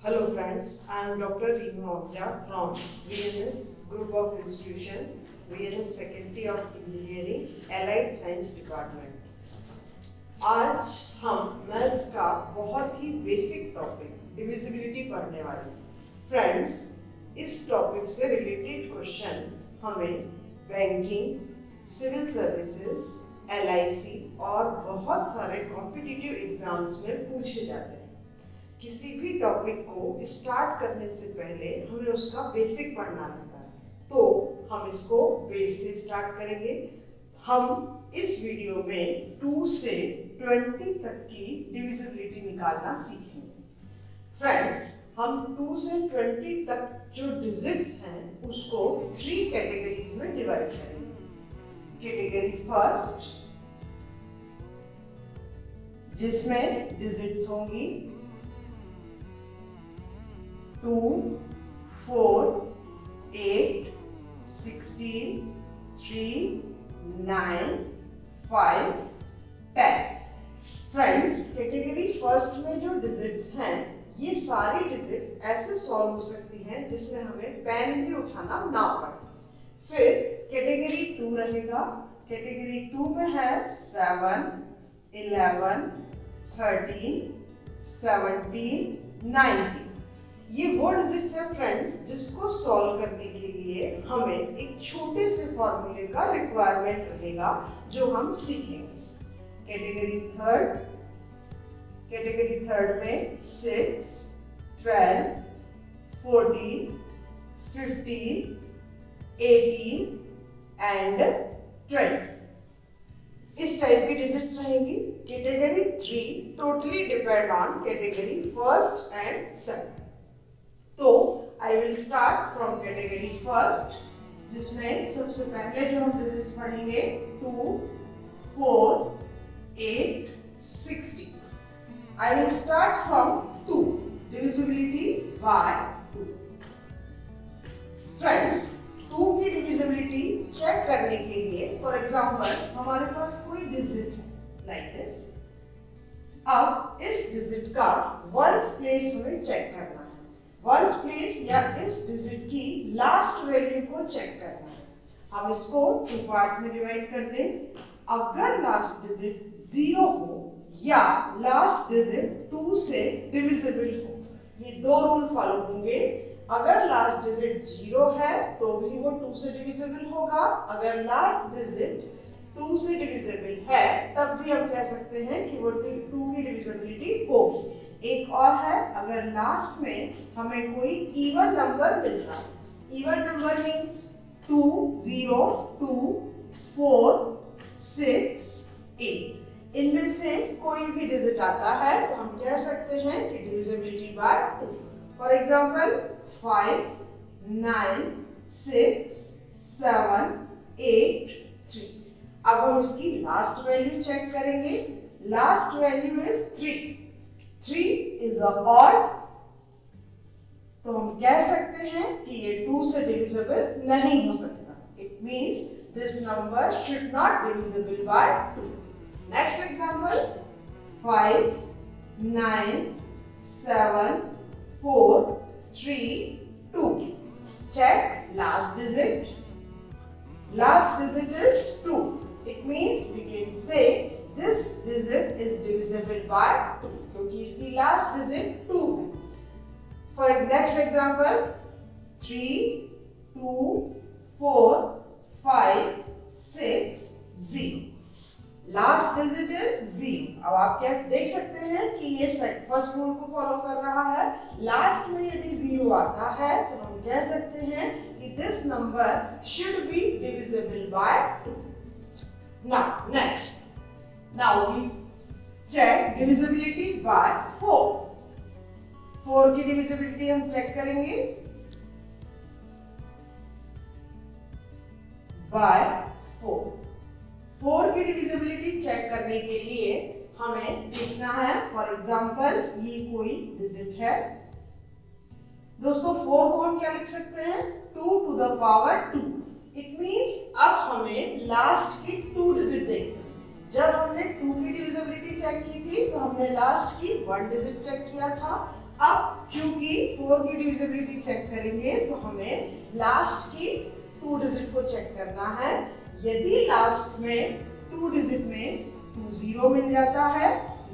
Hello friends, I am Dr. Reema Ahuja from VNS Group of Institution, VNS Faculty of Engineering, Allied Science Department. आज हम maths का बहुत ही basic topic divisibility पढ़ने वाले हैं। Friends, इस टॉपिक से रिलेटेड क्वेश्चंस हमें बैंकिंग, सिविल सर्विसेज, LIC और बहुत सारे कॉम्पिटिटिव एग्जाम्स में पूछे जाते हैं। किसी भी टॉपिक को स्टार्ट करने से पहले हमें उसका बेसिक पढ़ना रहता है, तो हम इसको बेस से स्टार्ट करेंगे। हम इस वीडियो में 2 से 20 तक की डिविजिबिलिटी निकालना सीखेंगे। फ्रेंड्स, हम 2 से 20 तक जो डिजिट्स हैं उसको 3 कैटेगरीज में डिवाइड करेंगे। कैटेगरी फर्स्ट, जिसमें डिजिट्स होंगी 2, 4, 8, 16, 3, 9, 5, 10। फ्रेंड्स, कैटेगरी फर्स्ट में जो डिजिट्स हैं ये सारी डिजिट्स ऐसे सॉल्व हो सकती हैं जिसमें हमें पेन भी उठाना ना पड़े। फिर कैटेगरी 2 रहेगा। कैटेगरी 2 में है 7, 11, 13, 17, 19। ये वो डिजिट्स हैं फ्रेंड्स जिसको सॉल्व करने के लिए हमें एक छोटे से फॉर्मूले का रिक्वायरमेंट रहेगा जो हम सीखेंगे। कैटेगरी थर्ड में 6, 12, 14, 15, 18 एंड 20 इस टाइप की डिजिट्स रहेंगी। Category 3 totally depend on category first and second. तो I will start from category first, जिसमें सबसे पहले जो हम डिजिट्स पढ़ेंगे 2, 4, 8, 16। आई will start from 2, divisibility bye 2। Friends, 2 की डिविजिबिलिटी चेक करने के लिए फॉर एग्जांपल हमारे पास कोई डिजिट है लाइक दिस। अब इस डिजिट का वंस प्लेस हमें चेक करना है। वंस प्लेस या इस डिजिट की लास्ट वैल्यू को चेक करना है। हम इसको 2 पार्ट्स में डिवाइड कर दें। अगर लास्ट डिजिट 0 हो या लास्ट डिजिट 2 से डिविजिबल हो, ये 2 रूल फॉलो होंगे। अगर लास्ट डिजिट 0 है तो भी वो 2 से डिविजिबल होगा। अगर लास्ट डिजिट 2 से डिविजिबल है तब भी हम कह सकते हैं कि वो 2 की डिविजिबिलिटी होगी। एक और है, अगर लास्ट में हमें कोई इवन नंबर मिलता है। Even number means 2, 0, 2, 4, 6, 8। इनमें से कोई भी डिजिट आता है तो हम कह सकते हैं कि डिविजिबिलिटी बाय 2। For example 5, 9, 6, 7, 8, 3। अब हम इसकी लास्ट वैल्यू चेक करेंगे। Last value is 3। 3 is a odd, तो हम कह सकते हैं कि ये 2 से डिविजिबल नहीं हो सकता। It means this number should not divisible by 2। Next example 5, 9, 7, 4, 3, 2। Check last digit. Last digit is 2. It means we can say this digit is divisible by 2 क्योंकि इसकी last digit 2 है। For next example 3, 2, 4, 5, 6, 0. Last digit is 0. अब आप क्या देख सकते हैं कि ये फर्स्ट रूल को फॉलो कर रहा है। लास्ट में यदि 0 आता है तो हम कह सकते हैं कि this number should be divisible by 2. Now next, now we check divisibility by 4. 4 की divisibility हम चेक करेंगे by 4. 4 की divisibility चेक करने के लिए हमें देखना है, फॉर एग्जांपल ये कोई डिजिट है। दोस्तों 4 को हम क्या लिख सकते हैं? 2 to the power 2। It means अब हमें लास्ट की 2 डिजिट देखना है। जब हमने 2 की डिविजिबिलिटी चेक की थी तो हमने लास्ट की 1 डिजिट चेक किया था। अब चूंकि 4 की डिविजिबिलिटी चेक करेंगे तो हमें लास्ट की 2 डिजिट को चेक करना है। यदि लास्ट में 2 डिजिट में 2 0 मिल जाता है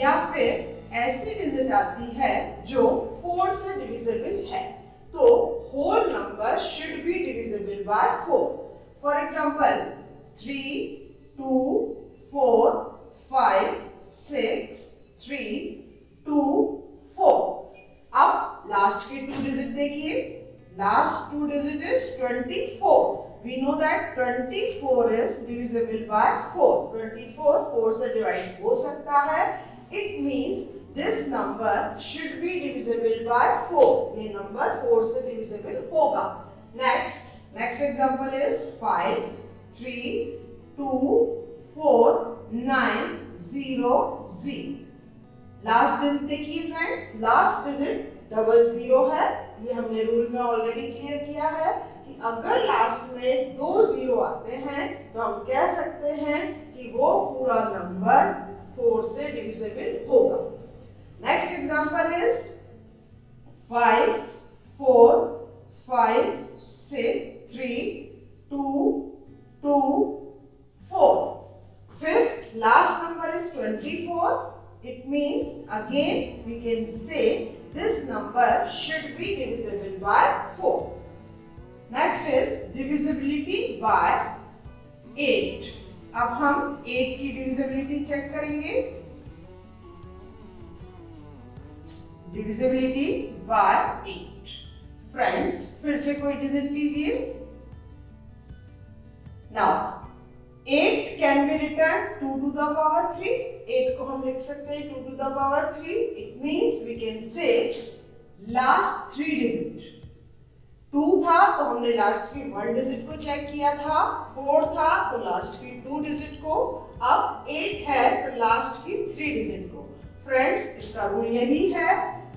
या फिर ऐसी डिजिट आती है जो 4 से डिविजिबल है तो whole number should be divisible by 4। For example 3, 2, 4, 5, 6, 3, 2, 4। अब लास्ट के 2 डिजिट देखिए। Last 2 digit is 24। We know that 24 is divisible by 4. 24 4 से डिवाइड हो सकता है। It means this number should be divisible by 4. ये नंबर 4 से divisible होगा। Next example is 5, 3, 2, 4, 9, 0, 0. Last digit देखिए फ्रेंड्स, लास्ट डिजिट 00 है। ये हमने रूल में ऑलरेडी क्लियर किया है कि अगर लास्ट में 2 0 आते हैं तो हम कह सकते हैं कि वो पूरा नंबर 4 से डिविजिबल होगा। Next example is 5, 4, 5, 6, 3, 2, 2, 4। फिर last number is 24। It means again we can say this number should be divisible by 4. Next is divisibility by 8. अब हम 8 की divisibility चेक करेंगे। Divisibility by 8. Friends, फिर से कोई डिजिट लीजिए। Now 8 can be written 2 to the power 3. 8 को हम लिख सकते हैं 2 to the power 3. It means we can say last 3 digit. 2 था तो हमने लास्ट की 1 डिजिट को चेक किया था। 4 था तो लास्ट की 2 डिजिट को। अब 8 है तो लास्ट की 3 डिजिट को। फ्रेंड्स, इसका रूल यही है,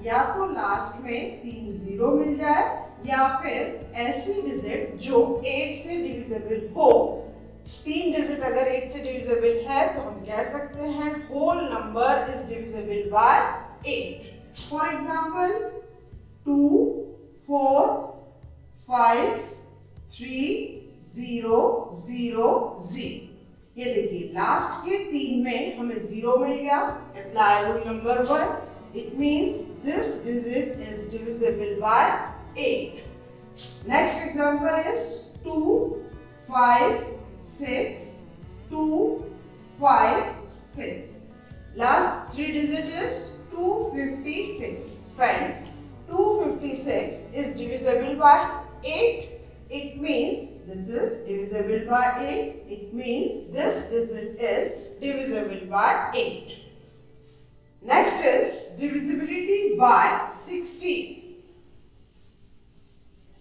या तो लास्ट में 3 0 मिल जाए या फिर ऐसी डिजिट जो 8 से डिविजिबल हो। 3 डिजिट अगर 8 से डिविजिबल है तो हम कह सकते हैं whole number is divisible by 8। For example 2, 4, 5, 3, 0, 0, 0। ये देखिए लास्ट के 3 में हमें 0 मिल गया। Apply rule number 1। It means this digit is divisible by 8। Next example is 2, 5, 6, 2, 5, 6. Last 3 digit is 256. Friends, 256 is divisible by 8. It means this is divisible by 8. It means this digit is divisible by 8. Next is divisibility by 16.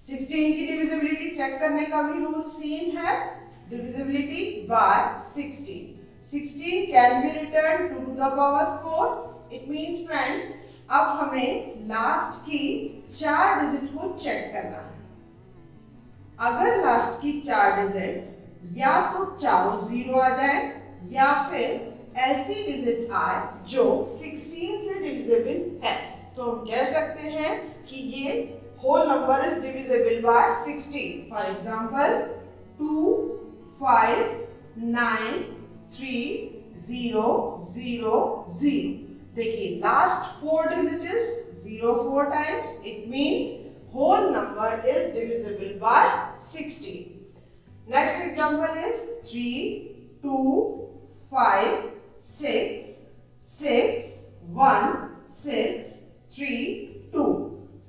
16 की divisibility check करने का भी rule same है। Divisibility by 16. 16 can be written 2 to the power 4. It means friends, अब हमें last की 4 digit को check करना है। अगर लास्ट की 4 डिजिट या तो चारों 0 आ जाए या फिर ऐसी डिजिट आए जो 16 से डिविजिबल है तो हम कह सकते हैं कि ये whole number is divisible by 16। For example 2, 5, 9, 3, 0, 0, 0। देखिए last 4 digit is 0 4 times. It means whole number is divisible by 16। Next example is 3, 2, 5, 6, 6, 1, 6, 3, 2।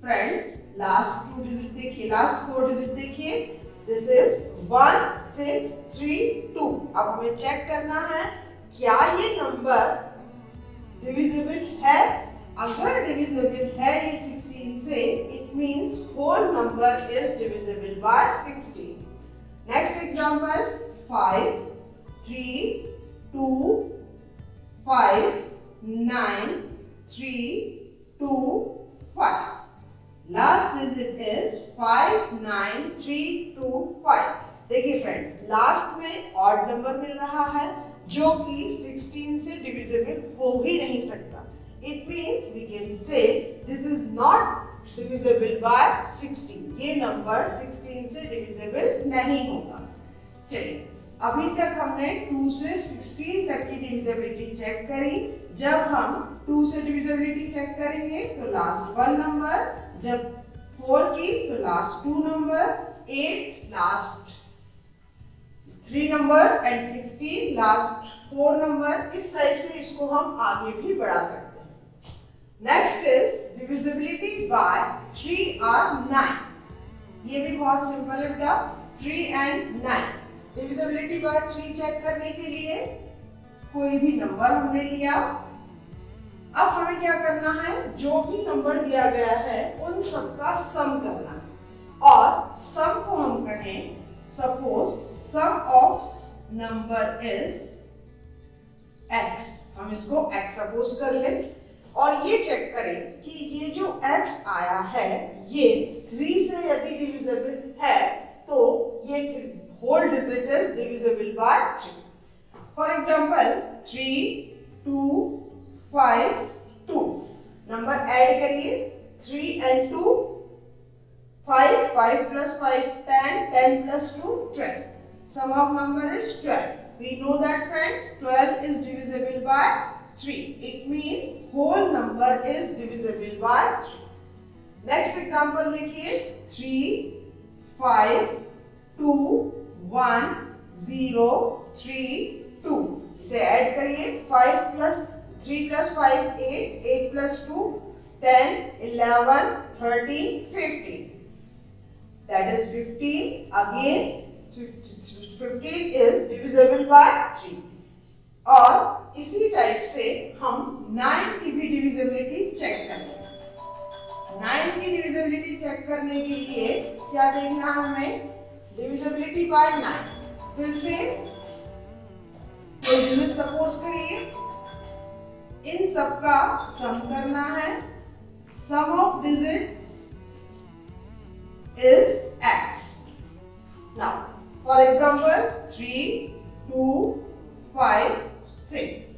Friends, last 2 digit देखिए, लास्ट 4 डिजिट देखिए। This is 1, 6, 3, 2। अब हमें चेक करना है क्या ये नंबर डिविजिबल है। अगर डिविजिबल है ये 16 से, it means whole number is divisible by 16। Next example 5, 3, 2, 5, 9, 3, 2, 5। Last digit is 5, 9, 3, 2, 5। देखिए फ्रेंड्स, लास्ट में ऑड नंबर मिल रहा है जो कि 16 से डिविजिबल हो ही नहीं सकता। It means we can say this is not divisible by 16। ये नंबर 16 से डिविजिबल नहीं होगा। चलिए, अभी तक हमने 2 से 16 तक की डिविजिबिलिटी चेक करी। जब हम 2 से डिविजिबिलिटी चेक करेंगे तो लास्ट 1 नंबर, जब 4 की तो last 2 number, 8 last 3 number and 16 last 4 number. इस टाइप से इसको हम आगे भी बढ़ा सकते हैं। नेक्स्ट इज डिविजिबिलिटी बाय 3 और 9। ये भी बहुत सिंपल है बेटा, 3 एंड 9। डिविजिबिलिटी बाय 3 चेक करने के लिए कोई भी नंबर हमने लिया। अब हमें क्या करना है, जो भी नंबर दिया गया है उन सबका सम करना है। और सम को हम कहें, suppose sum of number is x, हम इसको x सपोज कर लें और ये चेक करें कि ये जो x आया है ये 3 से यदि डिविजिबल है तो ये whole digit is divisible by 3। For example 3, 2, 5, 2 number add करिए, 3 and 2 5, 5 plus 5 10, 10 plus 2 12. Sum of number is 12. We know that friends, 12 is divisible by 3. It means whole number is divisible by 3. Next example देखिए, 3, 5, 2, 1, 0, 3, 2. इसे add करिए, 5 plus 3 plus 5 8, 8 plus 2 10, 11, 13, 15. That is 15. Again 15 is divisible by 3. और इसी type से हम 9 की भी divisibility check करेंगे। 9 की डिविजिबिलिटी चेक करने के लिए क्या देखना है हमें, डिविजिबिलिटी बाय 9। फिर से कोई डिजिट सपोज करिए, इन सबका सम करना है। Sum of digits is x. Now, for example, 3, 2, 5, 6.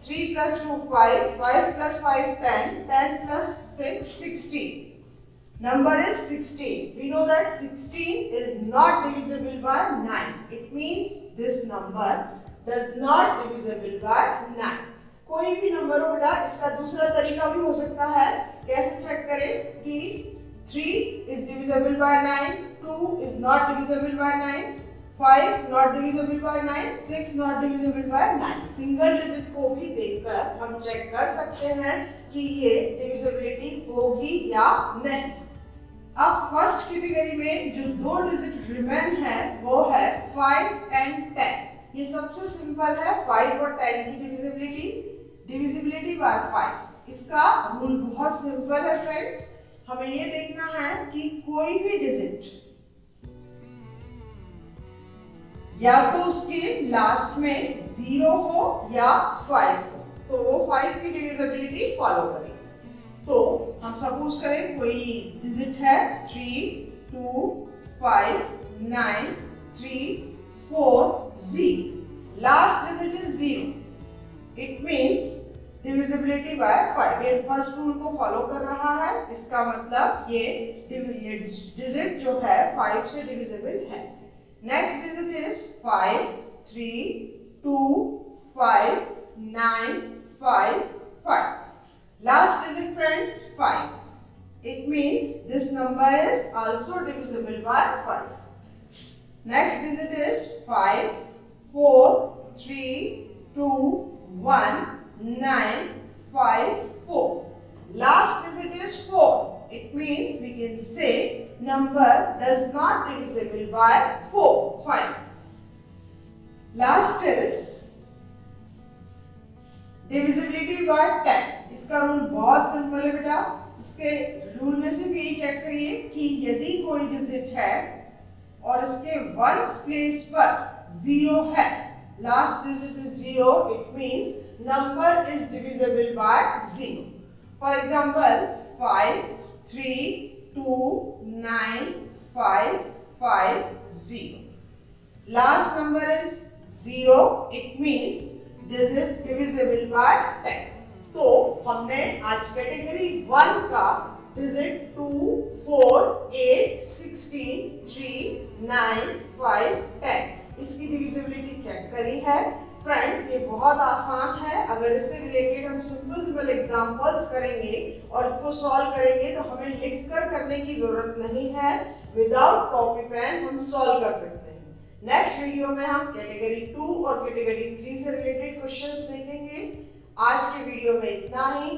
3 plus 2, 5. 5 plus 5, 10. 10 plus 6, 16. Number is 16. We know that 16 is not divisible by 9. It means this number does not divisible by 9. कोई भी number हो बेटा, इसका दूसरा तरीका भी हो सकता है। कैसे चेक करें कि 3 is divisible by 9, 2 is not divisible by 9, 5 not divisible by 9, 6 not divisible by 9। Single digit को भी देखकर हम चेक कर सकते हैं कि ये डिविजिबिलिटी होगी या नहीं। अब फर्स्ट कैटेगरी में जो 2 डिजिट रिमेन है वो है 5 and 10। ये सबसे सिंपल है, 5 और 10 की डिविजिबिलिटी बाय 5। इसका रूल बहुत सिंपल है फ्रेंड्स, हमें ये देखना है कि कोई भी डिजिट या तो उसके लास्ट में 0 हो या 5 हो तो वो 5 की डिविजिबिलिटी फॉलो करेगी। तो हम सपोज करें कोई डिजिट है 3, 2, 5, 9, 3, 4, 0। Last digit is 0। It means divisibility bye 5। ये फर्स्ट रूल को फॉलो कर रहा है, इसका मतलब ये डिजिट जो है 5 से डिविजिबल है। Next digit is 5, 3, 2, 5, 9, 5, 5। Last digit friends 5। It means this number is also divisible by 5। Next digit is 5, 4, 3, 2, 1, 9, 5, 4. Last digit is 4. It means we can say number does not divisible by 4, 5. Last is divisibility by 10. इसका rule बहुत simple है बेटा। इसके rule में से भी check करिए कि यदि कोई डिजिट है और इसके वंस प्लेस पर 0 है, last digit is 0, it means number is divisible by 0. For example, 5, 3, 2, 9, 5, 5, 0. Last number is 0. It means digit divisible by 10. तो हमने आज कैटेगरी 1 का डिजिट 2, 4, 8, 16, 3, 9, 5, 10 इसकी डिविजिबिलिटी चेक करी है। फ्रेंड्स ये बहुत आसान है। अगर इससे रिलेटेड हम सिंपल एग्जांपल्स करेंगे और इसको सॉल्व करेंगे तो हमें लिखकर करने की जरूरत नहीं है, विदाउट कॉपी पेन हम सॉल्व कर सकते हैं। नेक्स्ट वीडियो में हम कैटेगरी 2 और कैटेगरी 3 से रिलेटेड क्वेश्चंस देखेंगे। आज के वीडियो में इतना ही।